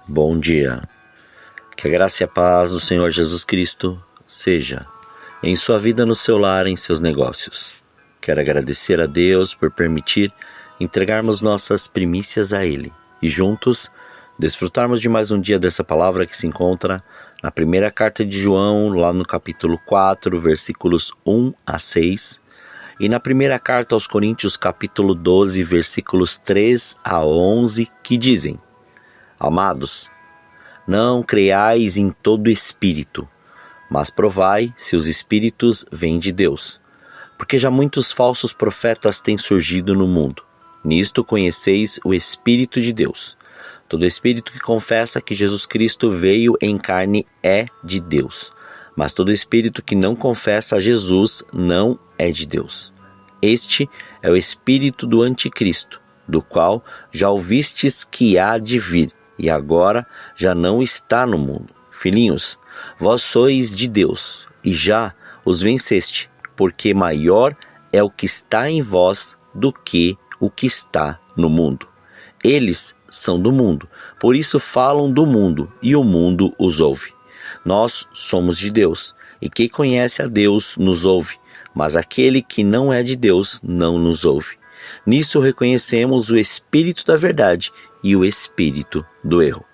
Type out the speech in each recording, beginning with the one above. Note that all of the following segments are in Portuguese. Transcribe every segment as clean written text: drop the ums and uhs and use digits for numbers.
Bom dia. Que a graça e a paz do Senhor Jesus Cristo seja em sua vida, no seu lar, em seus negócios. Quero agradecer a Deus por permitir entregarmos nossas primícias a Ele e juntos desfrutarmos de mais um dia dessa palavra que se encontra na primeira carta de João, lá no capítulo 4, versículos 1 a 6, e na primeira carta aos Coríntios, capítulo 12, versículos 3 a 11, que dizem: Amados, não creiais em todo espírito, mas provai se os espíritos vêm de Deus, porque já muitos falsos profetas têm surgido no mundo. Nisto conheceis o Espírito de Deus. Todo espírito que confessa que Jesus Cristo veio em carne é de Deus, mas todo espírito que não confessa a Jesus não é de Deus. Este é o espírito do anticristo, do qual já ouvistes que há de vir, e agora já não está no mundo. Filhinhos, vós sois de Deus, e já os venceste, porque maior é o que está em vós do que o que está no mundo. Eles são do mundo, por isso falam do mundo, e o mundo os ouve. Nós somos de Deus, e quem conhece a Deus nos ouve, mas aquele que não é de Deus não nos ouve. Nisso reconhecemos o espírito da verdade e o espírito do erro.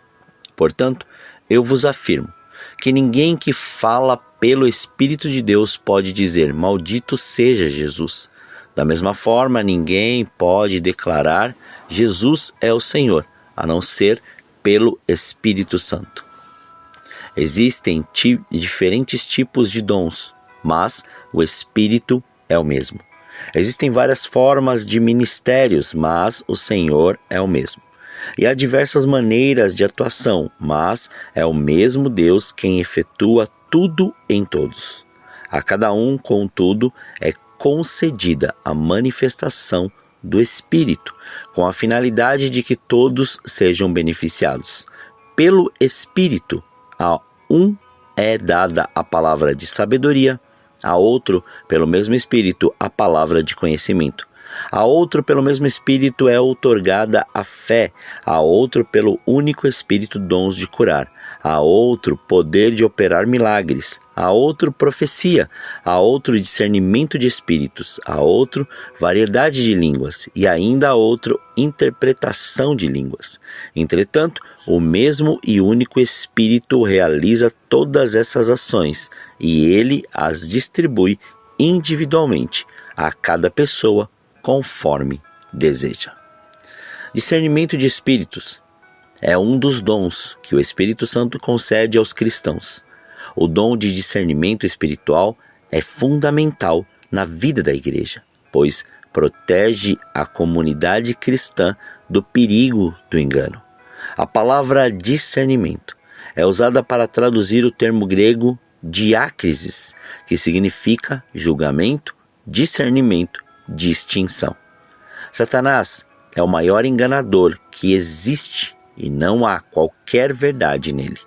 Portanto, eu vos afirmo que ninguém que fala pelo Espírito de Deus pode dizer: maldito seja Jesus. Da mesma forma, ninguém pode declarar: Jesus é o Senhor, a não ser pelo Espírito Santo. Existem diferentes tipos de dons, mas o Espírito é o mesmo. Existem várias formas de ministérios, mas o Senhor é o mesmo. E há diversas maneiras de atuação, mas é o mesmo Deus quem efetua tudo em todos. A cada um, contudo, é concedida a manifestação do Espírito, com a finalidade de que todos sejam beneficiados. Pelo Espírito, a um é dada a palavra de sabedoria, a outro, pelo mesmo Espírito, a palavra de conhecimento. A outro, pelo mesmo Espírito, é outorgada a fé. A outro, pelo único Espírito, dons de curar. A outro, poder de operar milagres. A outro, profecia. A outro, discernimento de espíritos. A outro, variedade de línguas. E ainda a outro, interpretação de línguas. Entretanto, o mesmo e único Espírito realiza todas essas ações, e ele as distribui individualmente a cada pessoa conforme deseja. Discernimento de espíritos é um dos dons que o Espírito Santo concede aos cristãos. O dom de discernimento espiritual é fundamental na vida da igreja, pois protege a comunidade cristã do perigo do engano. A palavra discernimento é usada para traduzir o termo grego diácrisis, que significa julgamento, discernimento, distinção. Satanás é o maior enganador que existe e não há qualquer verdade nele.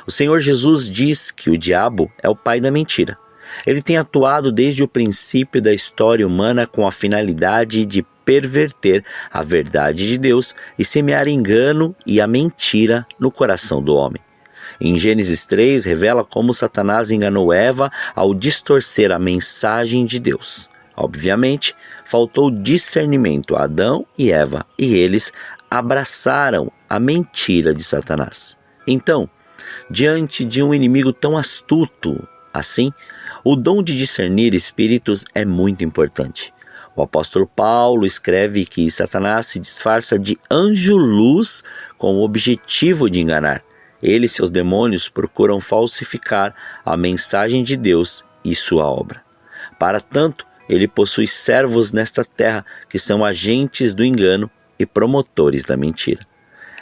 O Senhor Jesus diz que o diabo é o pai da mentira. Ele tem atuado desde o princípio da história humana com a finalidade de perverter a verdade de Deus e semear engano e a mentira no coração do homem. Em Gênesis 3, revela como Satanás enganou Eva ao distorcer a mensagem de Deus. Obviamente, faltou discernimento a Adão e Eva, e eles abraçaram a mentira de Satanás. Então, diante de um inimigo tão astuto assim, o dom de discernir espíritos é muito importante. O apóstolo Paulo escreve que Satanás se disfarça de anjo-luz com o objetivo de enganar. Ele e seus demônios procuram falsificar a mensagem de Deus e sua obra. Para tanto, ele possui servos nesta terra que são agentes do engano e promotores da mentira.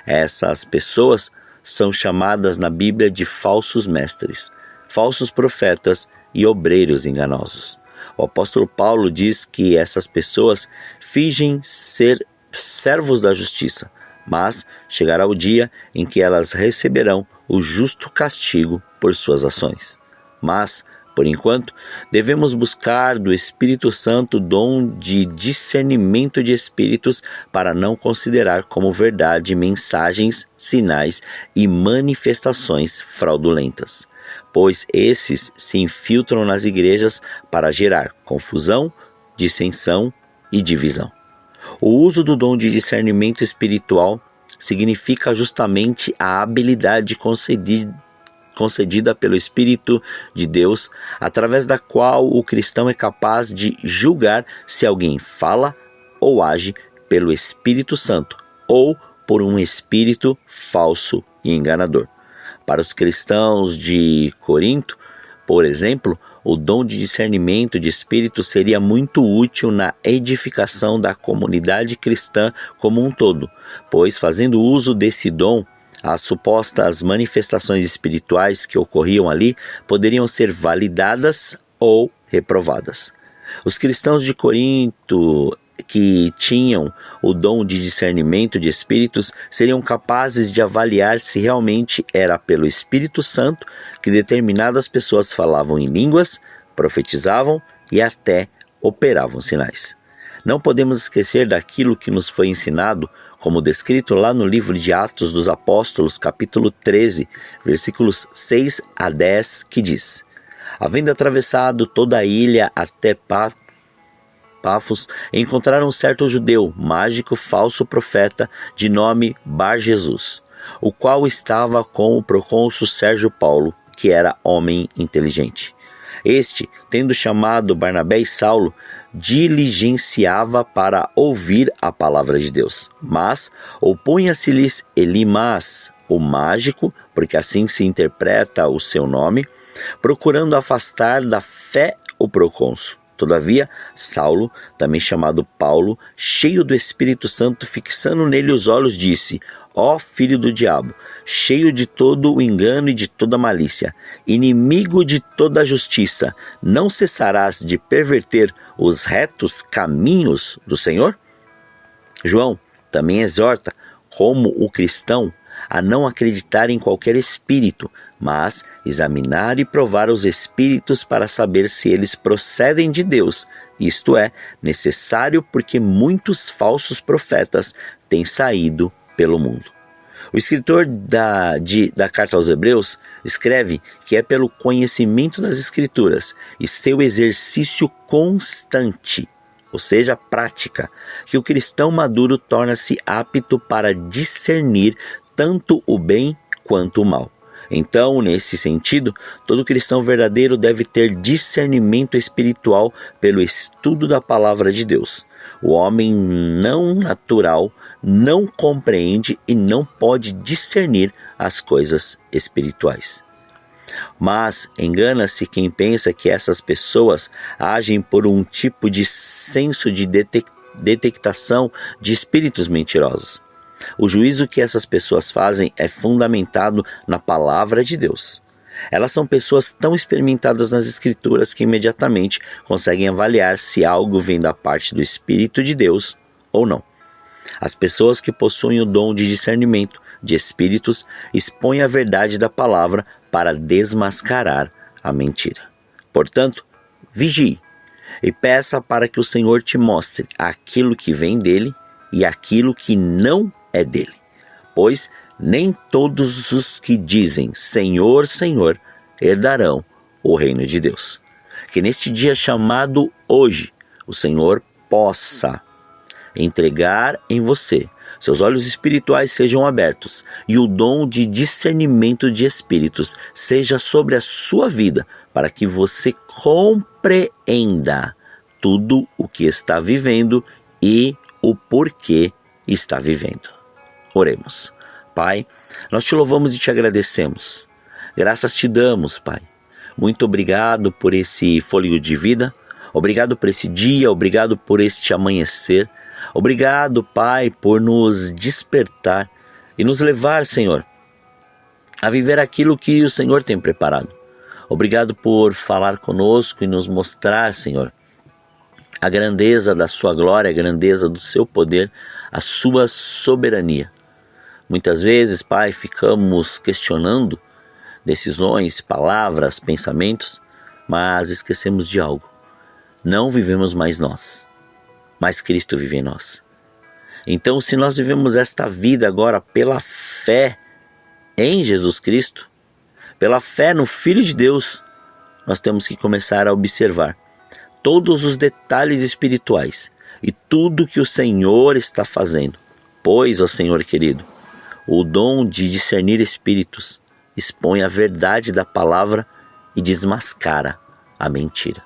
Essas pessoas são chamadas na Bíblia de falsos mestres, falsos profetas e obreiros enganosos. O apóstolo Paulo diz que essas pessoas fingem ser servos da justiça, mas chegará o dia em que elas receberão o justo castigo por suas ações. Mas Por enquanto, devemos buscar do Espírito Santo o dom de discernimento de espíritos para não considerar como verdade mensagens, sinais e manifestações fraudulentas, pois esses se infiltram nas igrejas para gerar confusão, dissensão e divisão. O uso do dom de discernimento espiritual significa justamente a habilidade concedida pelo Espírito de Deus, através da qual o cristão é capaz de julgar se alguém fala ou age pelo Espírito Santo ou por um espírito falso e enganador. Para os cristãos de Corinto, por exemplo, o dom de discernimento de espíritos seria muito útil na edificação da comunidade cristã como um todo, pois, fazendo uso desse dom, as supostas manifestações espirituais que ocorriam ali poderiam ser validadas ou reprovadas. Os cristãos de Corinto que tinham o dom de discernimento de espíritos seriam capazes de avaliar se realmente era pelo Espírito Santo que determinadas pessoas falavam em línguas, profetizavam e até operavam sinais. Não podemos esquecer daquilo que nos foi ensinado, como descrito lá no livro de Atos dos Apóstolos, capítulo 13, versículos 6 a 10, que diz: havendo atravessado toda a ilha até Pafos, encontraram um certo judeu, mágico, falso profeta, de nome Bar-Jesus, o qual estava com o procônsul Sérgio Paulo, que era homem inteligente. Este, tendo chamado Barnabé e Saulo, diligenciava para ouvir a palavra de Deus. Mas opunha-se-lhes Elimas, o mágico, porque assim se interpreta o seu nome, procurando afastar da fé o procônsul. Todavia, Saulo, também chamado Paulo, cheio do Espírito Santo, fixando nele os olhos, disse: ó filho do diabo, cheio de todo o engano e de toda malícia, inimigo de toda a justiça, não cessarás de perverter os retos caminhos do Senhor? João também exorta, como o cristão, a não acreditar em qualquer espírito, mas examinar e provar os espíritos para saber se eles procedem de Deus. Isto é necessário porque muitos falsos profetas têm saído pelo mundo. O escritor da Carta aos Hebreus escreve que é pelo conhecimento das Escrituras e seu exercício constante, ou seja, prática, que o cristão maduro torna-se apto para discernir tanto o bem quanto o mal. Então, nesse sentido, todo cristão verdadeiro deve ter discernimento espiritual pelo estudo da palavra de Deus. O homem não natural não compreende e não pode discernir as coisas espirituais. Mas engana-se quem pensa que essas pessoas agem por um tipo de senso de detectação de espíritos mentirosos. O juízo que essas pessoas fazem é fundamentado na palavra de Deus. Elas são pessoas tão experimentadas nas Escrituras que imediatamente conseguem avaliar se algo vem da parte do Espírito de Deus ou não. As pessoas que possuem o dom de discernimento de espíritos expõem a verdade da palavra para desmascarar a mentira. Portanto, vigie e peça para que o Senhor te mostre aquilo que vem dele e aquilo que não é dele, pois nem todos os que dizem Senhor, Senhor herdarão o reino de Deus. Que neste dia chamado hoje, o Senhor possa entregar em você, seus olhos espirituais sejam abertos e o dom de discernimento de espíritos seja sobre a sua vida, para que você compreenda tudo o que está vivendo e o porquê está vivendo. Oremos. Pai, nós te louvamos e te agradecemos. Graças te damos, Pai. Muito obrigado por esse fôlego de vida. Obrigado por esse dia, obrigado por este amanhecer. Obrigado, Pai, por nos despertar e nos levar, Senhor, a viver aquilo que o Senhor tem preparado. Obrigado por falar conosco e nos mostrar, Senhor, a grandeza da sua glória, a grandeza do seu poder, a sua soberania. Muitas vezes, Pai, ficamos questionando decisões, palavras, pensamentos, mas esquecemos de algo. Não vivemos mais nós, mas Cristo vive em nós. Então, se nós vivemos esta vida agora pela fé em Jesus Cristo, pela fé no Filho de Deus, nós temos que começar a observar todos os detalhes espirituais e tudo que o Senhor está fazendo. Pois, ó Senhor querido, o dom de discernir espíritos expõe a verdade da palavra e desmascara a mentira.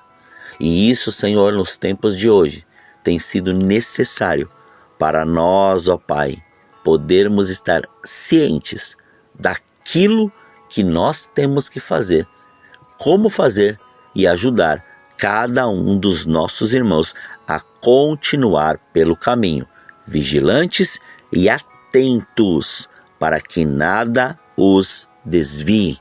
E isso, Senhor, nos tempos de hoje, tem sido necessário para nós, ó Pai, podermos estar cientes daquilo que nós temos que fazer, como fazer e ajudar cada um dos nossos irmãos a continuar pelo caminho, vigilantes e atentos para que nada os desvie.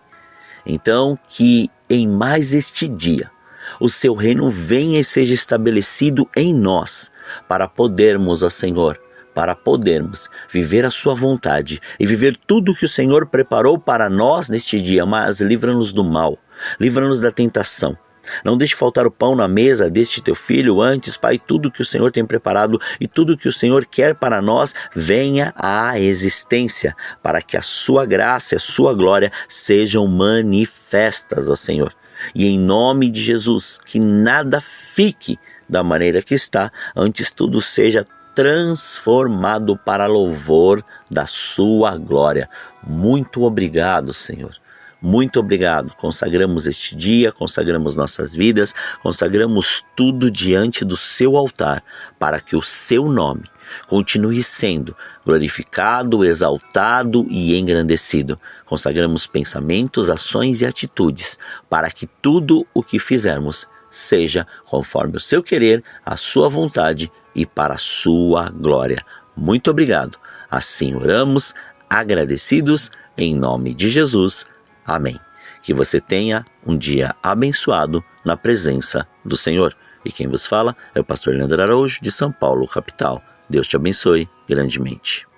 Então, que em mais este dia o seu reino venha e seja estabelecido em nós, para podermos, ó Senhor, para podermos viver a sua vontade e viver tudo que o Senhor preparou para nós neste dia. Mas livra-nos do mal, livra-nos da tentação. Não deixe faltar o pão na mesa deste teu filho. Antes, Pai, tudo que o Senhor tem preparado e tudo que o Senhor quer para nós venha à existência, para que a sua graça e a sua glória sejam manifestas, ó Senhor. E em nome de Jesus, que nada fique da maneira que está, antes tudo seja transformado para louvor da sua glória. Muito obrigado, Senhor. Muito obrigado. Consagramos este dia, consagramos nossas vidas, consagramos tudo diante do seu altar, para que o seu nome continue sendo glorificado, exaltado e engrandecido. Consagramos pensamentos, ações e atitudes, para que tudo o que fizermos seja conforme o seu querer, a sua vontade e para a sua glória. Muito obrigado. Assim oramos, agradecidos, em nome de Jesus. Amém. Que você tenha um dia abençoado na presença do Senhor. E quem vos fala é o pastor Leandro Araújo, de São Paulo, capital. Deus te abençoe grandemente.